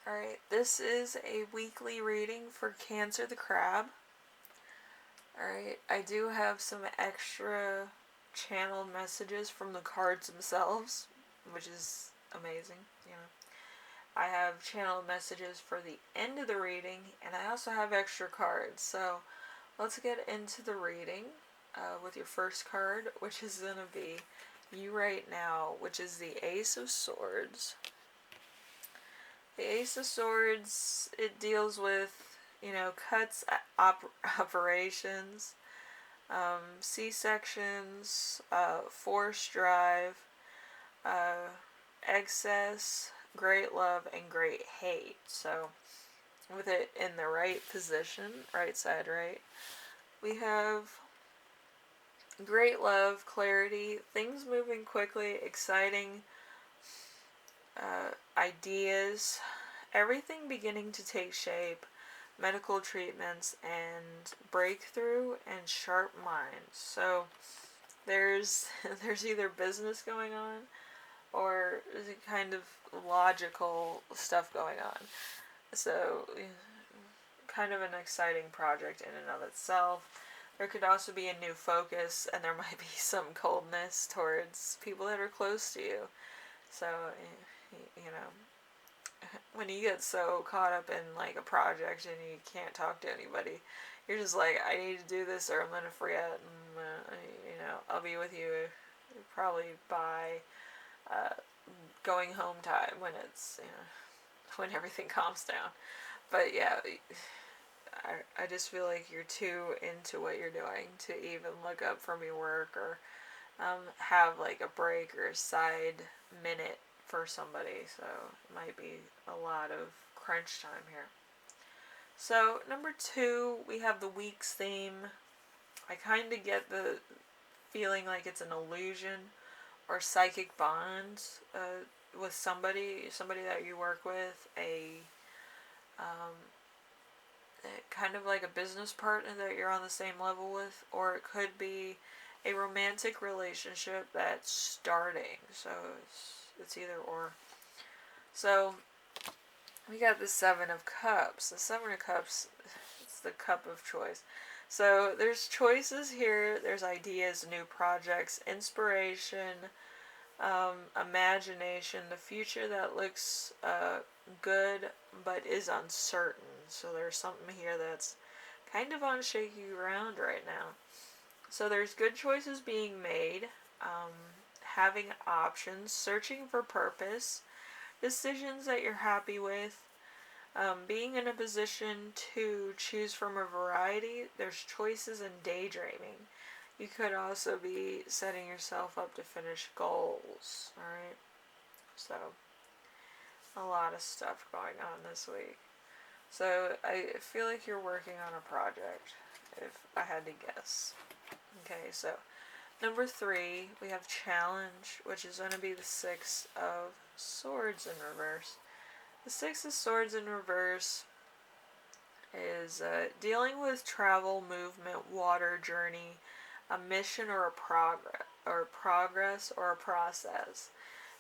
Alright, this is a weekly reading for Cancer the Crab. Alright, I do have some extra channeled messages from the cards themselves, which is amazing, I have channeled messages for the end of the reading, and I also have extra cards. So let's get into the reading with your first card, which is going to be you right now, which is the Ace of Swords. The Ace of Swords, it deals with, cuts, operations, C-sections, forced drive, excess, great love, and great hate. So, with it in the right position, right side right, we have great love, clarity, things moving quickly, exciting, ideas, everything beginning to take shape, medical treatments, and breakthrough, and sharp minds. So there's either business going on or kind of logical stuff going on. So kind of an exciting project in and of itself. There could also be a new focus, and there might be some coldness towards people that are close to you. So, when you get so caught up in like a project and you can't talk to anybody, you're just like, I need to do this or I'm gonna forget, and I'll be with you probably by going home time when it's when everything calms down. But yeah, I just feel like you're too into what you're doing to even look up from your work or have like a break or a side minute for somebody. So it might be a lot of crunch time here. So number 2, we have the week's theme. I kind of get the feeling like it's an illusion or psychic bond with somebody that you work with, kind of like a business partner that you're on the same level with, or it could be a romantic relationship that's starting. So it's either or. So we got the 7 of Cups. The 7 of Cups, it's the cup of choice. So there's choices here. There's ideas, new projects, inspiration, imagination, the future that looks good but is uncertain. So there's something here that's kind of on shaky ground right now. So there's good choices being made, having options, searching for purpose, decisions that you're happy with, being in a position to choose from a variety. There's choices in daydreaming. You could also be setting yourself up to finish goals, alright? So, a lot of stuff going on this week. So, I feel like you're working on a project, if I had to guess. Okay, so, number 3, we have challenge, which is going to be the 6 of Swords in reverse. The 6 of Swords in reverse is dealing with travel, movement, water, journey, a mission, or a progress or a process,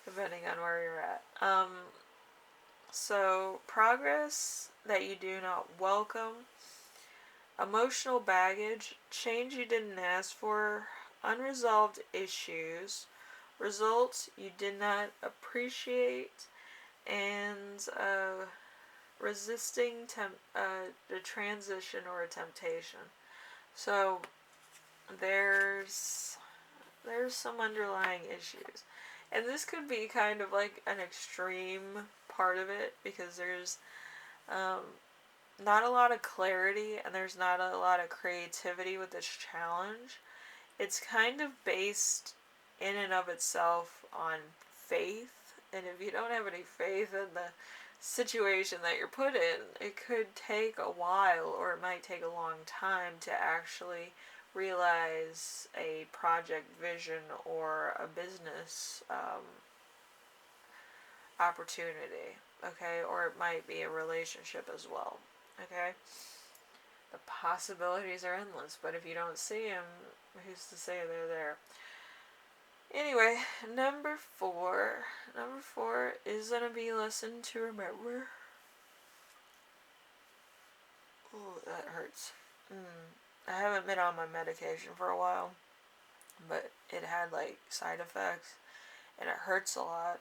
depending on where you're at. So progress that you do not welcome, emotional baggage, change you didn't ask for, unresolved issues, results you did not appreciate, and resisting the transition or a temptation. So there's some underlying issues, and this could be kind of like an extreme part of it, because there's not a lot of clarity and there's not a lot of creativity with this challenge. It's kind of based in and of itself on faith, and if you don't have any faith in the situation that you're put in, it could take a while, or it might take a long time to actually realize a project vision or a business opportunity, okay? Or it might be a relationship as well, okay? The possibilities are endless, but if you don't see them, who's to say they're there? Anyway, number 4 is going to be lesson to remember. Ooh, that hurts. I haven't been on my medication for a while, but it had like side effects, and it hurts a lot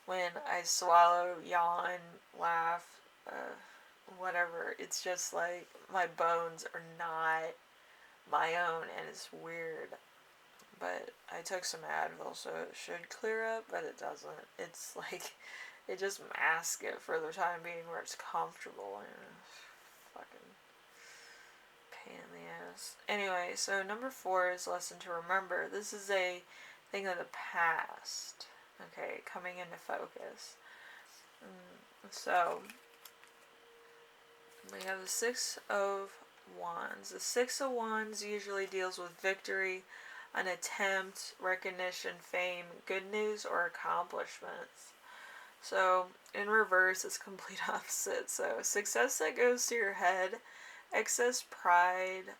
when I swallow, yawn, laugh, whatever. It's just like my bones are not my own, and it's weird. But I took some Advil, so it should clear up, but it doesn't. It's like it just masks it for the time being where it's comfortable, and fucking pain in the ass. Anyway, so number 4 is lesson to remember. This is a thing of the past. Okay, coming into focus. So we have the 6 of Wands. The 6 of Wands usually deals with victory, an attempt, recognition, fame, good news, or accomplishments. So in reverse, it's complete opposite. So success that goes to your head, excess pride,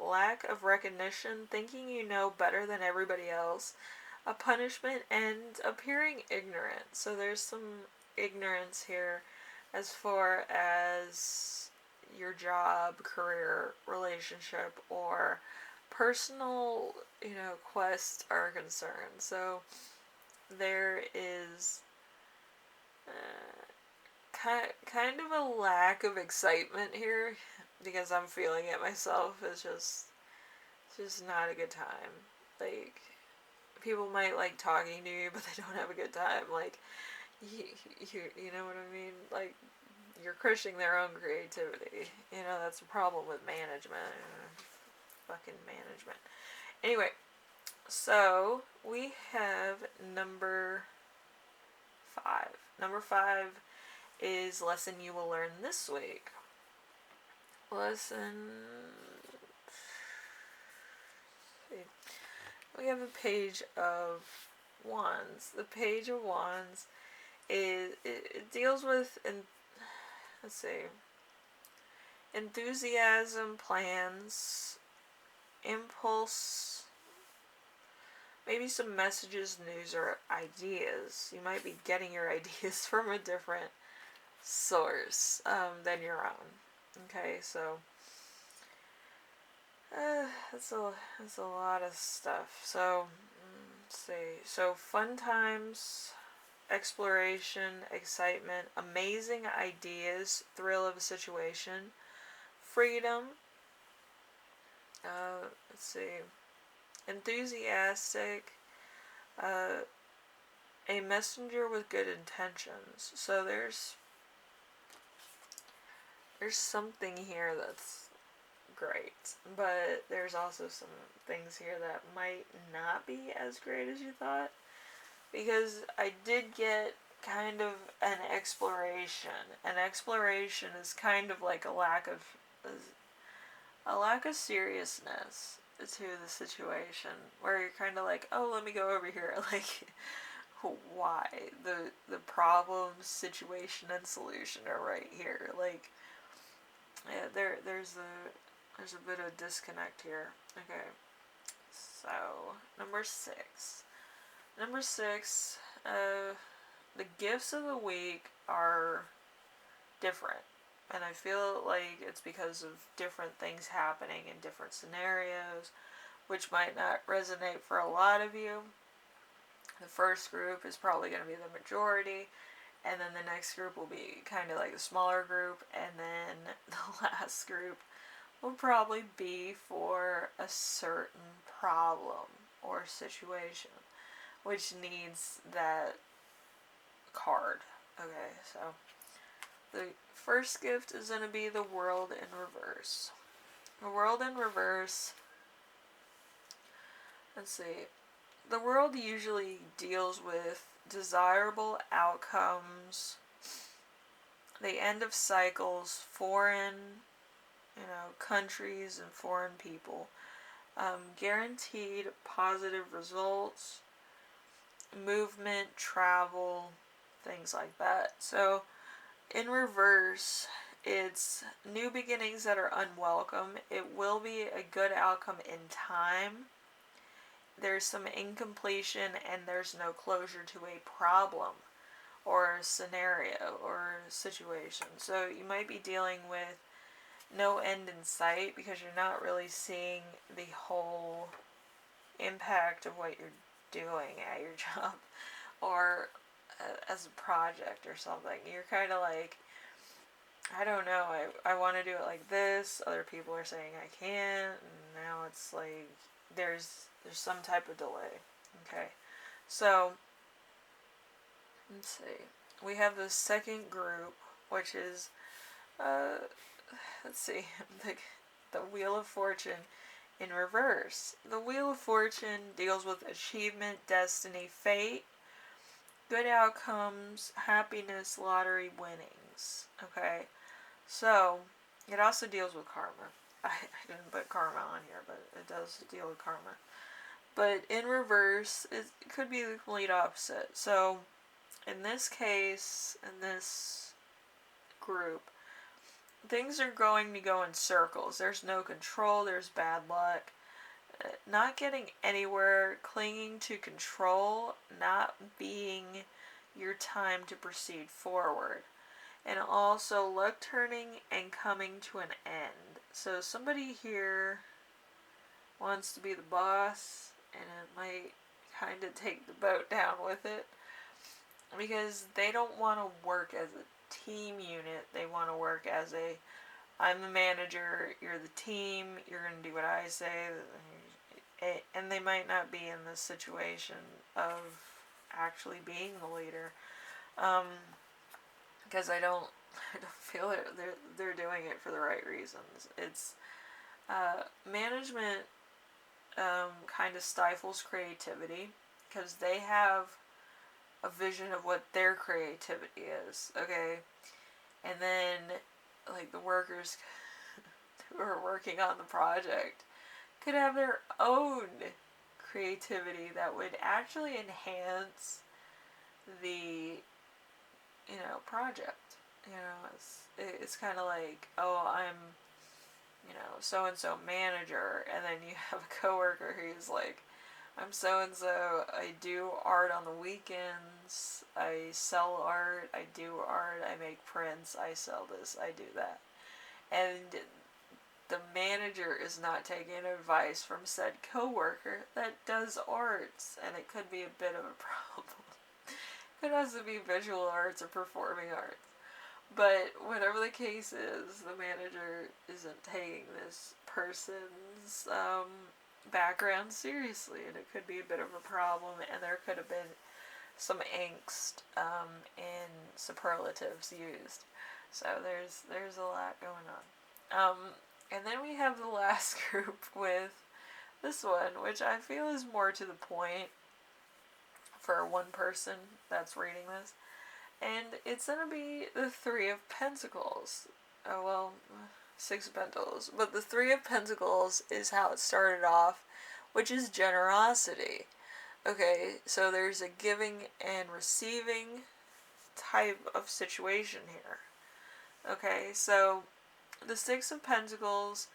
lack of recognition, thinking you know better than everybody else, a punishment, and appearing ignorant. So there's some ignorance here as far as your job, career, relationship, or personal, quest are concerned. So there is kind of a lack of excitement here because I'm feeling it myself. It's just not a good time. Like, people might like talking to you, but they don't have a good time. Like, you know what I mean? Like, you're crushing their own creativity. That's a problem with management. Fucking management. Anyway, so we have number 5. Number 5 is lesson you will learn this week. We have a page of wands. The page of wands it deals with let's see, enthusiasm, plans, impulse, maybe some messages, news, or ideas. You might be getting your ideas from a different source than your own. Okay, so that's a lot of stuff. So let's see. So fun times, exploration, excitement, amazing ideas, thrill of a situation, freedom. Let's see. Enthusiastic, a messenger with good intentions. So there's something here that's great, but there's also some things here that might not be as great as you thought, because I did get kind of an exploration. An exploration is kind of like a lack of seriousness to the situation, where you're kind of like, oh, let me go over here. Like, why? The problem, situation, and solution are right here. Like, yeah, there's a bit of disconnect here. Okay, so number 6. The gifts of the week are different, and I feel like it's because of different things happening in different scenarios, which might not resonate for a lot of you. The first group is probably going to be the majority, and then the next group will be kind of like a smaller group, and then the last group will probably be for a certain problem or situation which needs that card. Okay, so the first gift is going to be the world in reverse. The world in reverse, let's see, the world usually deals with desirable outcomes, the end of cycles, foreign, countries and foreign people, guaranteed positive results, movement, travel, things like that. So in reverse, it's new beginnings that are unwelcome. It will be a good outcome in time. There's some incompletion, and there's no closure to a problem or a scenario or a situation. So you might be dealing with no end in sight because you're not really seeing the whole impact of what you're doing at your job or as a project or something. You're kind of like, I don't know, I want to do it like this. Other people are saying I can't, and now it's like there's some type of delay. Okay, so let's see. We have the second group, which is uh, let's see, the Wheel of Fortune in reverse. The Wheel of Fortune deals with achievement, destiny, fate, good outcomes, happiness, lottery winnings. Okay, so it also deals with karma. I didn't put karma on here, but it does deal with karma. But in reverse, it could be the complete opposite. So in this case, in this group, things are going to go in circles. There's no control, there's bad luck. Not getting anywhere, clinging to control, not being your time to proceed forward. And also luck turning and coming to an end. So somebody here wants to be the boss, and it might kind of take the boat down with it because they don't want to work as a team unit. They want to work as a, I'm the manager, you're the team, you're going to do what I say. And they might not be in the situation of actually being the leader. Because I don't feel it. They're doing it for the right reasons. It's management kind of stifles creativity because they have a vision of what their creativity is. Okay, and then like the workers who are working on the project could have their own creativity that would actually enhance the project. It's kind of like, oh, I'm so and so manager, and then you have a coworker who's like, I'm so and so, I do art on the weekends, I sell art, I do art, I make prints, I sell this, I do that. And the manager is not taking advice from said coworker that does arts, and it could be a bit of a problem. It has to be visual arts or performing arts. But whatever the case is, the manager isn't taking this person's background seriously, and it could be a bit of a problem, and there could have been some angst and superlatives used. So there's a lot going on. And then we have the last group with this one, which I feel is more to the point for one person that's reading this. And it's going to be the Three of Pentacles. Oh, well, Six of Pentacles. But the Three of Pentacles is how it started off, which is generosity. Okay, so there's a giving and receiving type of situation here. Okay, so the Six of Pentacles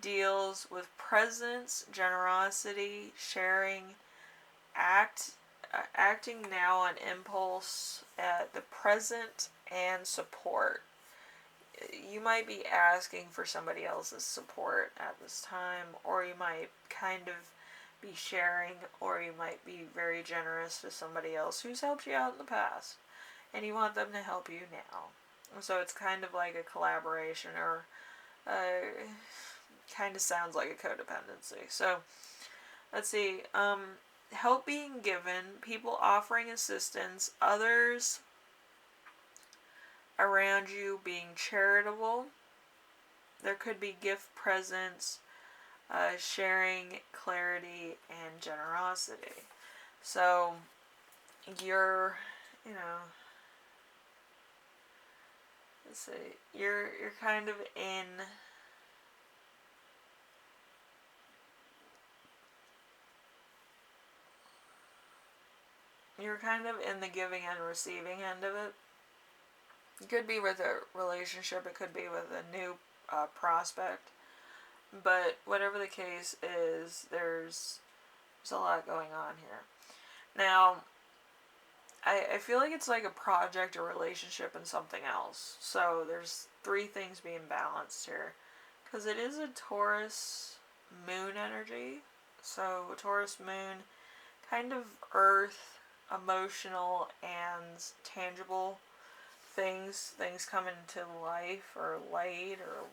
deals with presence, generosity, sharing, acting now on impulse at the present, and support. You might be asking for somebody else's support at this time, or you might kind of be sharing, or you might be very generous to somebody else who's helped you out in the past, and you want them to help you now. So it's kind of like a collaboration, or kind of sounds like a codependency. So let's see. Help being given, people offering assistance, others around you being charitable. There could be gift presents, sharing, clarity, and generosity. So you're, let's see, you're kind of in the giving and receiving end of it. It could be with a relationship, it could be with a new prospect, but whatever the case is, there's a lot going on here. Now, I feel like it's like a project, a relationship, and something else. So there's three things being balanced here. because it is a Taurus moon energy. So Taurus moon, kind of earth, emotional and tangible things come into life or light or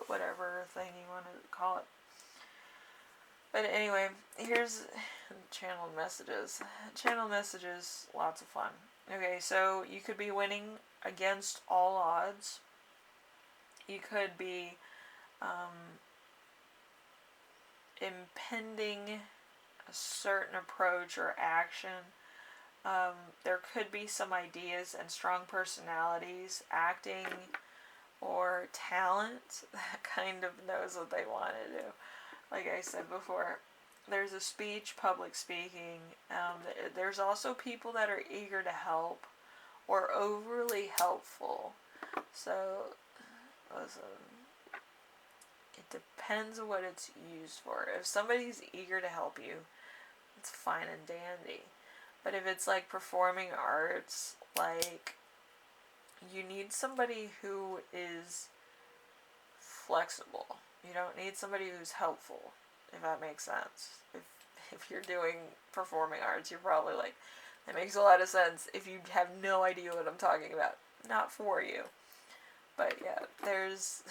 whatever thing you want to call it. But anyway, here's channeled messages. Channeled messages, lots of fun. Okay, so you could be winning against all odds. You could be impending a certain approach or action. There could be some ideas and strong personalities, acting, or talent that kind of knows what they want to do. Like I said before, there's a speech, public speaking. There's also people that are eager to help or overly helpful. So, listen, it depends on what it's used for. If somebody's eager to help you, it's fine and dandy. But if it's like performing arts, like, you need somebody who is flexible. You don't need somebody who's helpful, if that makes sense. If you're doing performing arts, you're probably like, that makes a lot of sense. If you have no idea what I'm talking about, not for you. But yeah, there's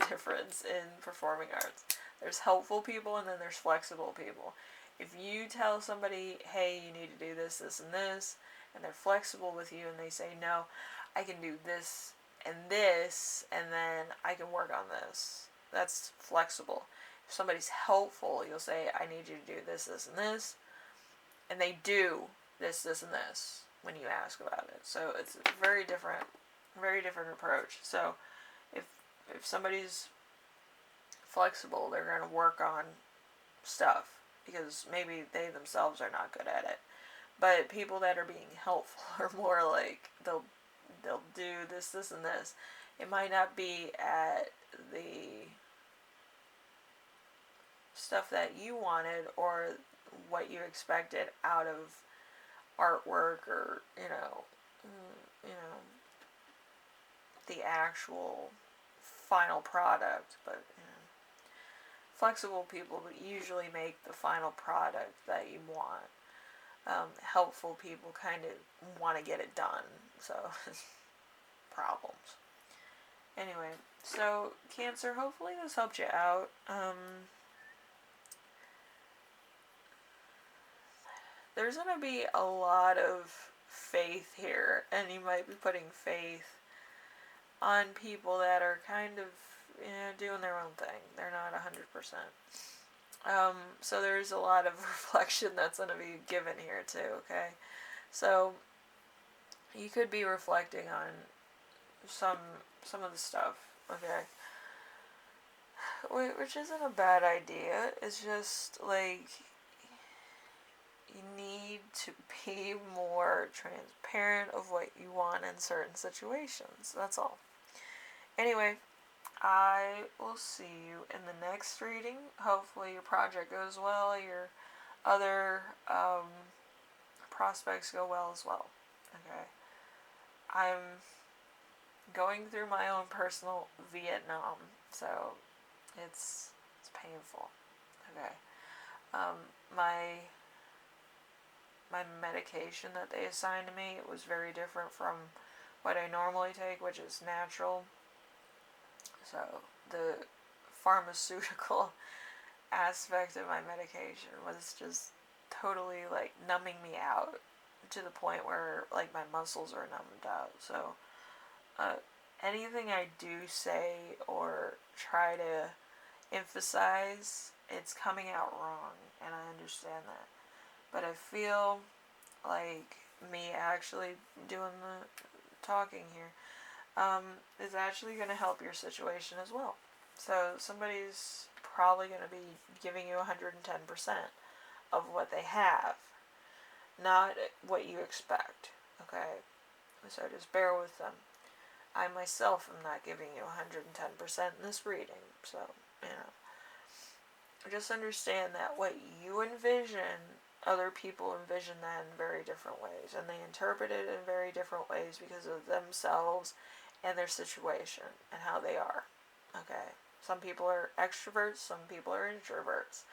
difference in performing arts. There's helpful people and then there's flexible people. If you tell somebody, hey, you need to do this, this, and they're flexible with you and they say, no, I can do this, and then I can work on this. That's flexible. If somebody's helpful, you'll say, I need you to do this, and they do this, and this when you ask about it. So it's a very different approach. So if somebody's flexible, they're going to work on stuff because maybe they themselves are not good at it. But people that are being helpful are more like they'll do this, and this. It might not be at the stuff that you wanted or what you expected out of artwork or the actual final product. But flexible people usually make the final product that you want. Helpful people kind of want to get it done, so problems. Anyway, so Cancer, hopefully this helped you out. There's going to be a lot of faith here, and you might be putting faith on people that are kind of doing their own thing. They're not 100%. So there's a lot of reflection that's going to be given here too, okay? So you could be reflecting on some of the stuff, okay? Which isn't a bad idea. It's just like you need to be more transparent of what you want in certain situations. That's all. Anyway, I will see you in the next reading. Hopefully your project goes well. Your other prospects go well as well. Okay. I'm going through my own personal Vietnam, so it's painful. Okay. My medication that they assigned to me, it was very different from what I normally take, which is natural. So the pharmaceutical aspect of my medication was just totally like numbing me out to the point where like my muscles are numbed out. So anything I do say or try to emphasize, it's coming out wrong, and I understand that. But I feel like me actually doing the talking here is actually going to help your situation as well. So somebody's probably going to be giving you 110% of what they have, not what you expect, okay? So just bear with them. I myself am not giving you 110% in this reading, so, just understand that what you envision, other people envision that in very different ways, and they interpret it in very different ways because of themselves and their situation and how they are, okay? Some people are extroverts, some people are introverts.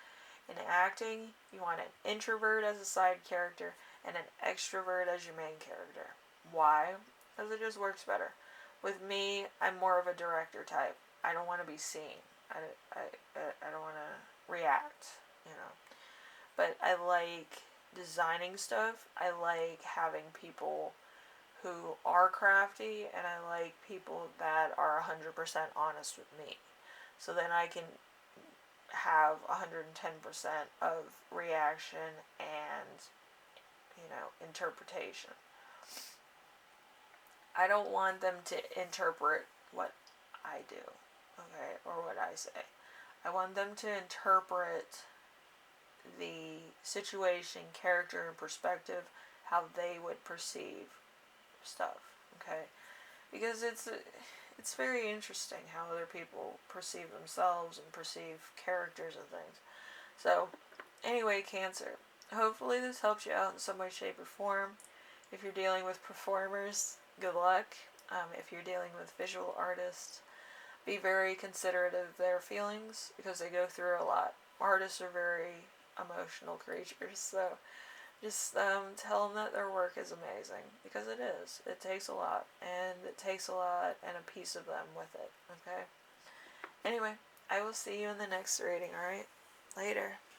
In acting, you want an introvert as a side character and an extrovert as your main character. Why? Because it just works better. With me, I'm more of a director type. I don't want to be seen. I don't want to react, you know. But I like designing stuff. I like having people who are crafty, and I like people that are 100% honest with me. So then I can have 110% of reaction and, interpretation. I don't want them to interpret what I do, okay, or what I say. I want them to interpret the situation, character, and perspective how they would perceive stuff, okay? Because it's very interesting how other people perceive themselves and perceive characters and things. So, anyway, Cancer, hopefully this helps you out in some way, shape, or form. If you're dealing with performers, good luck. If you're dealing with visual artists, be very considerate of their feelings because they go through a lot. Artists are very emotional creatures, so just tell them that their work is amazing, because it is. It takes a lot, and it takes a lot and a piece of them with it, okay? Anyway, I will see you in the next reading, alright? Later.